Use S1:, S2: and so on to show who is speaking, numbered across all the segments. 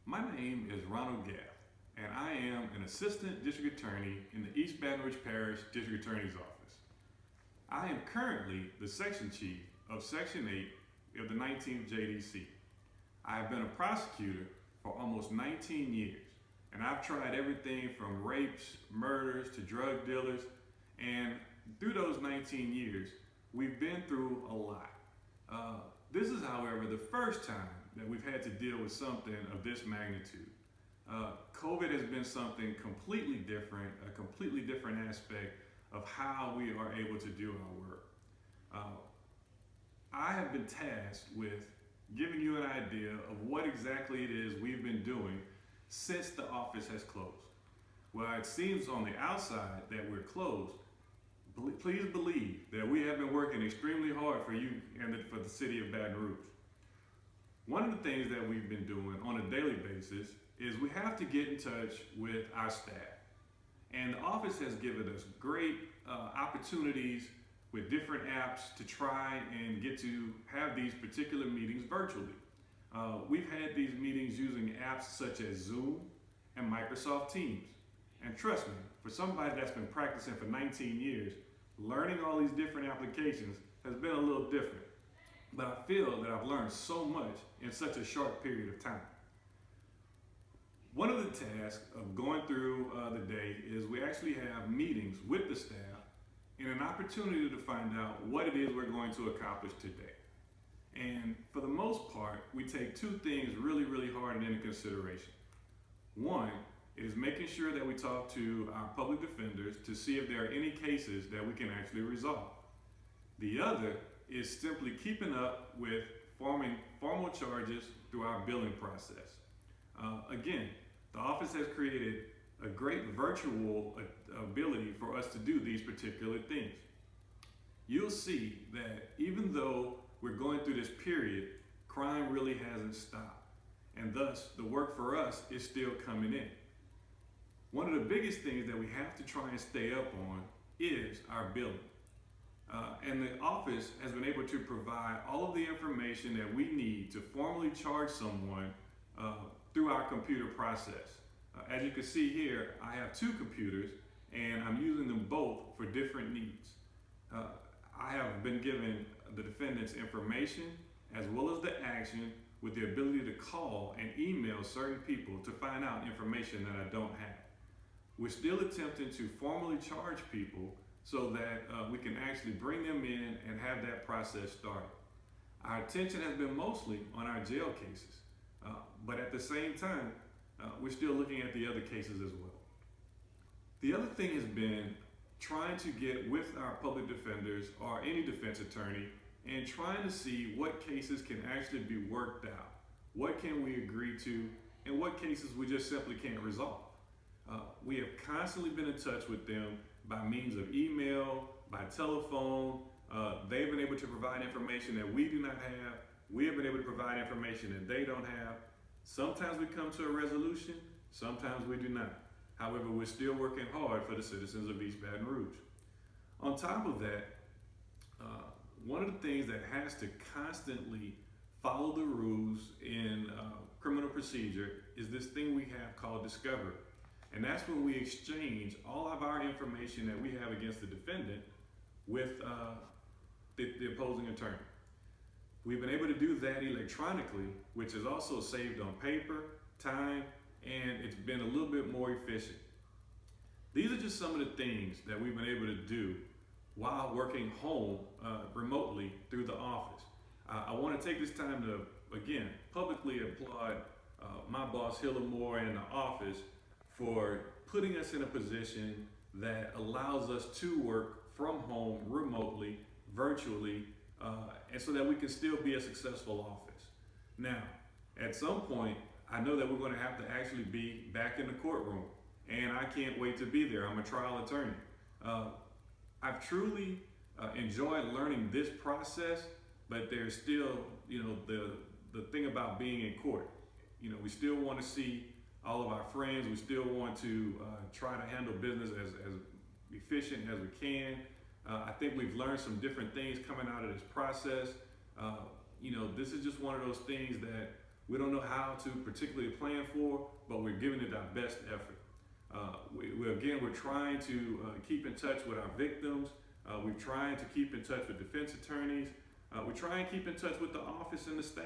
S1: My name is Ronald Gathe, and I am an Assistant District Attorney in the East Baton Rouge Parish District Attorney's Office. I am currently the Section Chief of Section 8 of the 19th JDC. I have been a prosecutor for almost 19 years, and I've tried everything from rapes, murders, to drug dealers, and through those 19 years, we've been through a lot. This is, however, the first time that we've had to deal with something of this magnitude. COVID has been something completely different, a completely different aspect of how we are able to do our work. I have been tasked with giving you an idea of what exactly it is we've been doing since the office has closed. While it seems on the outside that we're closed, please believe that we have been working extremely hard for you and for the city of Baton Rouge. One of the things that we've been doing on a daily basis is we have to get in touch with our staff. And the office has given us great opportunities with different apps to try and get to have these particular meetings virtually. We've had these meetings using apps such as Zoom and Microsoft Teams. And trust me, for somebody that's been practicing for 19 years, learning all these different applications has been a little different. But I feel that I've learned so much in such a short period of time. One of the tasks of going through the day is we actually have meetings with the staff and an opportunity to find out what it is we're going to accomplish today. And for the most part, we take two things really, really hard into consideration. One is making sure that we talk to our public defenders to see if there are any cases that we can actually resolve. The other is simply keeping up with forming formal charges through our billing process. Again, the office has created a great virtual ability for us to do these particular things. You'll see that even though we're going through this period, crime really hasn't stopped, and thus the work for us is still coming in. One of the biggest things that we have to try and stay up on is our billing. And the office has been able to provide all of the information that we need to formally charge someone through our computer process. As you can see here, I have two computers and I'm using them both for different needs. I have been given the defendant's information as well as the action with the ability to call and email certain people to find out information that I don't have. We're still attempting to formally charge people so that we can actually bring them in and have that process started. Our attention has been mostly on our jail cases, but at the same time, we're still looking at the other cases as well. The other thing has been trying to get with our public defenders or any defense attorney and trying to see what cases can actually be worked out. What can we agree to and what cases we just simply can't resolve. We have constantly been in touch with them by means of email, by telephone. They've been able to provide information that we do not have. We have been able to provide information that they don't have. Sometimes we come to a resolution, sometimes we do not. However, we're still working hard for the citizens of East Baton Rouge. On top of that, one of the things that has to constantly follow the rules in criminal procedure is this thing we have called discovery. And that's when we exchange all of our information that we have against the defendant with the opposing attorney. We've been able to do that electronically, which is also saved on paper, time, and it's been a little bit more efficient. These are just some of the things that we've been able to do while working home remotely through the office. I want to take this time to, again, publicly applaud my boss, Hilla Moore, and the office for putting us in a position that allows us to work from home remotely, virtually, and so that we can still be a successful office. Now, at some point, I know that we're going to have to actually be back in the courtroom, and I can't wait to be there. I'm a trial attorney. I've truly enjoyed learning this process, but there's still, the thing about being in court. We still want to see all of our friends. We still want to try to handle business as efficient as we can. I think we've learned some different things coming out of this process. This is just one of those things that We don't know how to particularly plan for, but we're giving it our best effort. We're trying to keep in touch with our victims. We're trying to keep in touch with defense attorneys. We try and keep in touch with the office and the staff.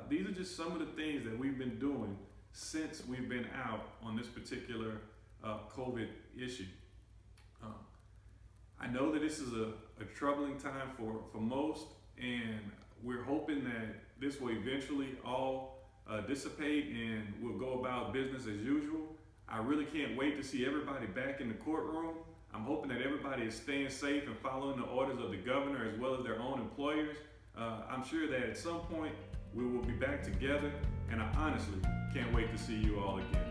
S1: These are just some of the things that we've been doing since we've been out on this particular COVID issue. I know that this is a troubling time for most, and we're hoping that this will eventually all dissipate and we'll go about business as usual. I really can't wait to see everybody back in the courtroom. I'm hoping that everybody is staying safe and following the orders of the governor as well as their own employers. I'm sure that at some point we will be back together, and I honestly can't wait to see you all again.